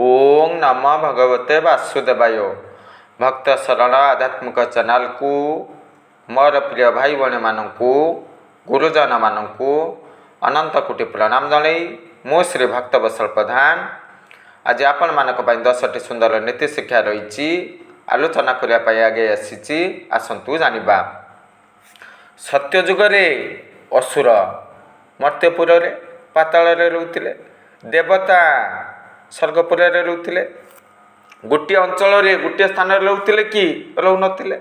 ओं नमः भगवते वासुदेवाय। भक्त शरण आध्यात्मिक चैनल को मोर प्रिय भाई भाई मानू गुरुजन मानू अनंत कोटि प्रणाम जन मु श्री भक्त बसल प्रधान आज आपण मान 10टी सुंदर नीति शिक्षा रही आलोचना करने आगे आसी आसतु जानिबा। सत्य जुगरे असुर मर्त्यपुर पाताल रोते देवता स्वर्गपुर रोते गोटे अंचल गोटे स्थान रोते कि रोते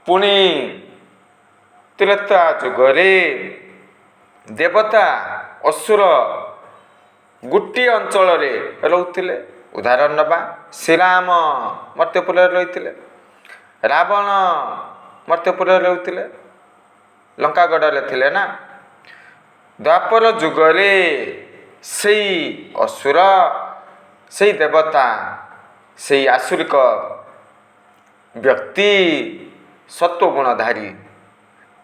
पुणी त्रेता जुगरे देवता असुर गोटे अंचल रोते। उदाहरण नवा श्रीराम मर्त्यपुर रही रावण मर्त्यपुर रोते लंकागढ़ थे ना। द्वापर जुगरे से असुर से देवता से आसुरिक व्यक्ति सत्वगुणधारी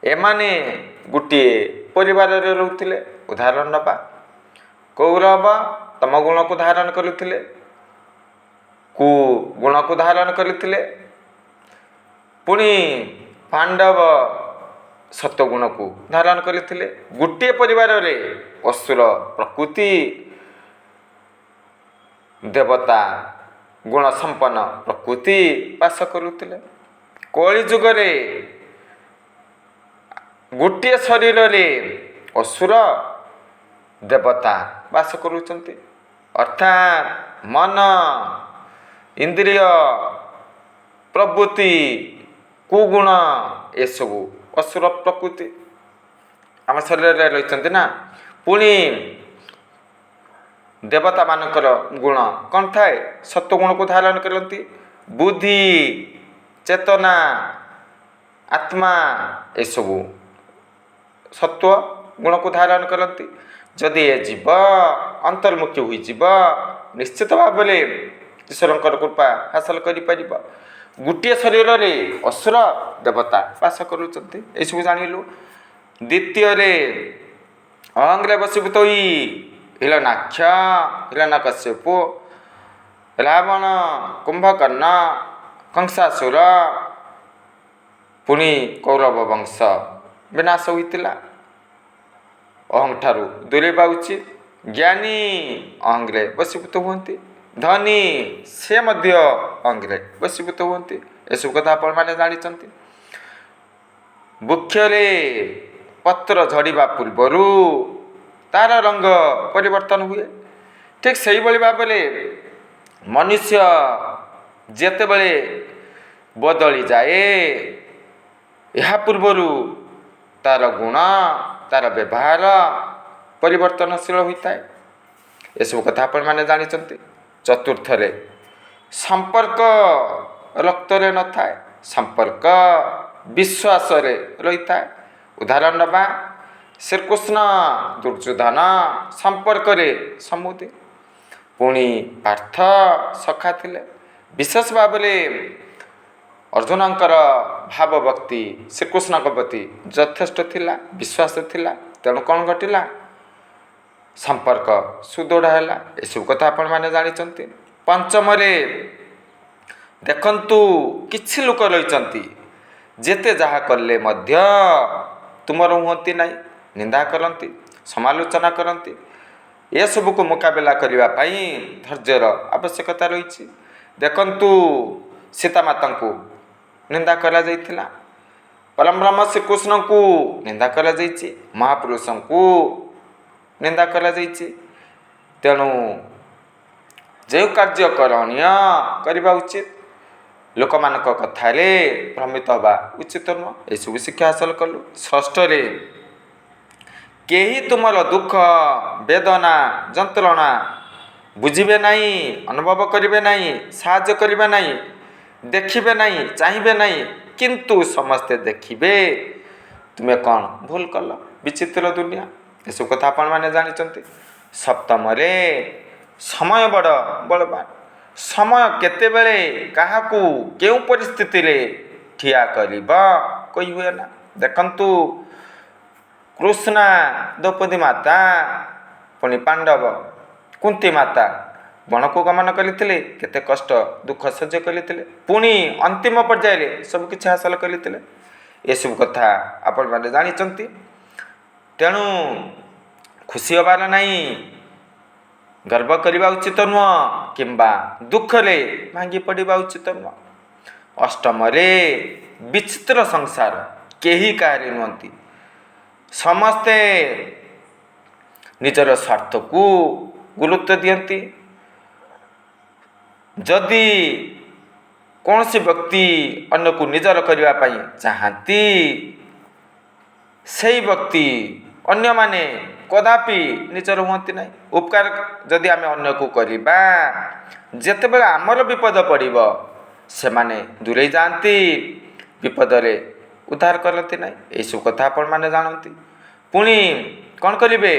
एमाने गोटे परिवार रोते। उदाहरण नवा कौरव तम गुण को धारण करते कु गुण को धारण करते पुणी पांडव सत्वगुण को धारण करते। गोटे परिवार रे असुर प्रकृति देवता गुण संपन्न प्रकृति वास करुले। कलि जुगरे गोटे शरीर रे असुर देवता वास करुचंती अर्थात मन इंद्रिय प्रवृत्ति कुगुण ये सबू असुर प्रकृति आम शरीर रही ना। पुणी देवता मानकर गुण कौन थाए सत्वगुण को धारण करती बुद्धि चेतना आत्मा ये सबू सत्व गुण को धारण करती। जदि ये जीव अंतर्मुखी हुई जीव निश्चित भाव में ईश्वर कृपा हासिल कर गोटे शरीर रे असुर देवता वास करुँच सब जानिलु। द्वितीय अहंग्रे बसीभूत हिरण्याक्ष हिरण्यकश्यप रावण कुंभकर्ण कंसासुर पुणी कौरव वंश विनाश होता। अहं ठारू दूरेबा उचित। ज्ञानी अहंग्रे बसीभूत होती धनी से मध्य अहंग्रे बसीभूत होती। एसब कथा आपण मैंने जानी। वृक्ष पत्र झड़वा पूर्वर तार रंग परिवर्तन हुए ठीक से भाव मनुष्य जेते बड़े बदली जाए यह पूर्वर तार गुण तार व्यवहार परिवर्तनशील होता है। एसब कथा आपण मैंने जानी। चतुर्थ संपर्क रक्त न थाए संपर्क विश्वास रही था। उदाहरण नवा श्रीकृष्ण दुर्योधन संपर्क समुदे पुणी पार्थ सखा थिले। विशेष भाव अर्जुनकर भाव भक्ति श्रीकृष्ण प्रति यथेष्ट थिला विश्वास थिला तेणु कौन घटिला संपर्क सुदृढ़ है। एसब कथा आपण मैंने जानी। पंचम देखंतु किछि लोक रही जेते जहा कले मध्य तुमर हुंती नहीं निंदा करती समालोचना करती। ये सब को मुकाबला करने धैर्यर आवश्यकता रही। देखंतु सीता माता को निंदा करा जाइथिला परम ब्रह्म श्रीकृष्ण को निंदा करा जाइछि महापुरुषों को निंदा करा जाइछि। तेणु जो कार्य करणीय करवा उचित लोक मान कथारे भ्रमित हवा उचित नुह। ये सब शिक्षा हासिल कलु। षष्ठ केही तुमर दुख वेदना जंत्रणा बुझे नहीं अनुभव करेंगे नहीं साहाय्य करेंगे नहीं देखिबे नहीं चाहिए नहीं किंतु समस्ते देखिबे तुम्हें कौन भूल कल विचित्र दुनिया। ये सब कथा आपण मैंने जानी। सप्तम समय बड़ बलवान समय केतेबेले काहाकू केउ परिस्थिति रे ठिया करिबा कोई हुए ना। देखंतु कृष्णा द्रौपदी माता पुणी पांडव କୁନ୍ତି ମାତା ବଣକୁ ଗମନ କରିଥିଲେ, କେତେ କଷ୍ଟ ଦୁଃଖ ସହ୍ୟ କରିଥିଲେ, ପୁଣି ଅନ୍ତିମ ପର୍ଯ୍ୟାୟରେ ସବୁକିଛି ହାସଲ କରିଥିଲେ। ଏସବୁ କଥା ଆପଣମାନେ ଜାଣିଛନ୍ତି। ତେଣୁ ଖୁସି ହେବାର ନାହିଁ, ଗର୍ବ କରିବା ଉଚିତ ନୁହଁ, କିମ୍ବା ଦୁଃଖରେ ଭାଙ୍ଗି ପଡ଼ିବା ଉଚିତ ନୁହଁ। ଅଷ୍ଟମରେ ବିଚିତ୍ର ସଂସାର, କେହି କାହାରି ନୁହନ୍ତି। ସମସ୍ତେ ନିଜର ସ୍ୱାର୍ଥକୁ ଗୁରୁତ୍ୱ ଦିଅନ୍ତି। ଯଦି କୌଣସି ବ୍ୟକ୍ତି ଅନ୍ୟକୁ ନିଜର କରିବା ପାଇଁ ଚାହାନ୍ତି, ସେହି ବ୍ୟକ୍ତି ଅନ୍ୟମାନେ କଦାପି ନିଜର ହୁଅନ୍ତି ନାହିଁ। ଉପକାର ଯଦି ଆମେ ଅନ୍ୟକୁ କରିବା, ଯେତେବେଳେ ଆମର ବିପଦ ପଡ଼ିବ ସେମାନେ ଦୂରେଇ ଯାଆନ୍ତି, ବିପଦରେ ଉଦ୍ଧାର କରନ୍ତି ନାହିଁ। ଏହିସବୁ କଥା ଆପଣମାନେ ଜାଣନ୍ତି। ପୁଣି କ'ଣ କରିବେ?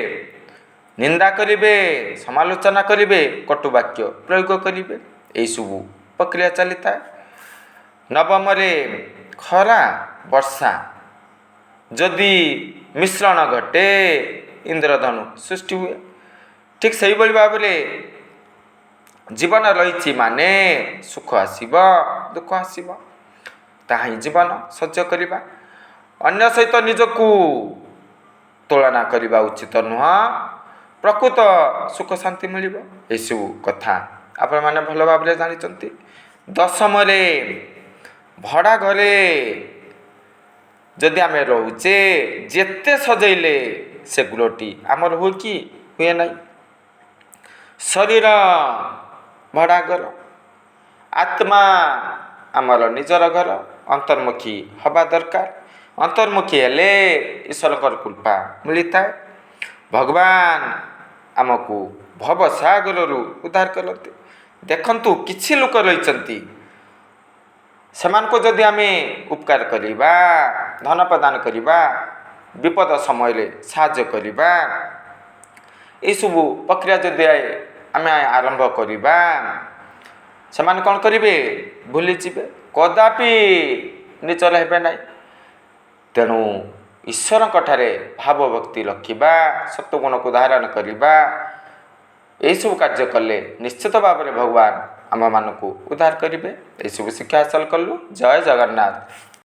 ନିନ୍ଦା କରିବେ, ସମାଲୋଚନା କରିବେ, କଟୁବାକ୍ୟ ପ୍ରୟୋଗ କରିବେ। ଏହିସବୁ ପ୍ରକ୍ରିୟା ଚାଲିଥାଏ। ନବମରେ ଖରା ବର୍ଷା ଯଦି ମିଶ୍ରଣ ଘଟେ ଇନ୍ଦ୍ରଧନୁ ସୃଷ୍ଟି ହୁଏ। ଠିକ୍ ସେହିଭଳି ଭାବରେ ଜୀବନ ରହିଛି ମାନେ ସୁଖ ଆସିବ, ଦୁଃଖ ଆସିବ। ତାହା ହିଁ ଜୀବନ ସହ୍ୟ କରିବା। ଅନ୍ୟ ସହିତ ନିଜକୁ ତୁଳନା କରିବା ଉଚିତ ନୁହଁ। ପ୍ରକୃତ ସୁଖ ଶାନ୍ତି ମିଳିବ। ଏସବୁ କଥା ଆପଣମାନେ ଭଲ ଭାବରେ ଜାଣିଛନ୍ତି। ଦଶମରେ ଭଡ଼ା ଘରେ ଯଦି ଆମେ ରହୁଛେ, ଯେତେ ସଜେଇଲେ ସେ ଗୃହଟି ଆମର ହୁଏ କି ହୁଏ ନାହିଁ। ଶରୀର ଭଡ଼ା ଘର, ଆତ୍ମା ଆମର ନିଜର ଘର। ଅନ୍ତର୍ମୁଖୀ ହେବା ଦରକାର। ଅନ୍ତର୍ମୁଖୀ ହେଲେ ଈଶ୍ୱରଙ୍କର କୃପା ମିଳିଥାଏ। ଭଗବାନ ଆମକୁ ଭବସାଗରରୁ ଉଦ୍ଧାର କରନ୍ତି। ଦେଖନ୍ତୁ, କିଛି ଲୋକ ରହିଛନ୍ତି, ସେମାନଙ୍କୁ ଯଦି ଆମେ ଉପକାର କରିବା, ଧନ ପ୍ରଦାନ କରିବା, ବିପଦ ସମୟରେ ସାହାଯ୍ୟ କରିବା, ଏସବୁ ପ୍ରକ୍ରିୟା ଯଦି ଆମେ ଆରମ୍ଭ କରିବା, ସେମାନେ କ'ଣ କରିବେ? ଭୁଲିଯିବେ, କଦାପି ନିଜର ହେବେ ନାହିଁ। ତେଣୁ ଈଶ୍ୱରଙ୍କଠାରେ ଭାବଭକ୍ତି ରଖିବା, ସତ୍ୱଗୁଣକୁ ଧାରଣ କରିବା, ଏହିସବୁ କାର୍ଯ୍ୟ କଲେ ନିଶ୍ଚିତ ଭାବରେ ଭଗବାନ ଆମମାନଙ୍କୁ ଉଦ୍ଧାର କରିବେ। ଏହିସବୁ ଶିକ୍ଷା ହାସଲ କଲୁ। ଜୟ ଜଗନ୍ନାଥ।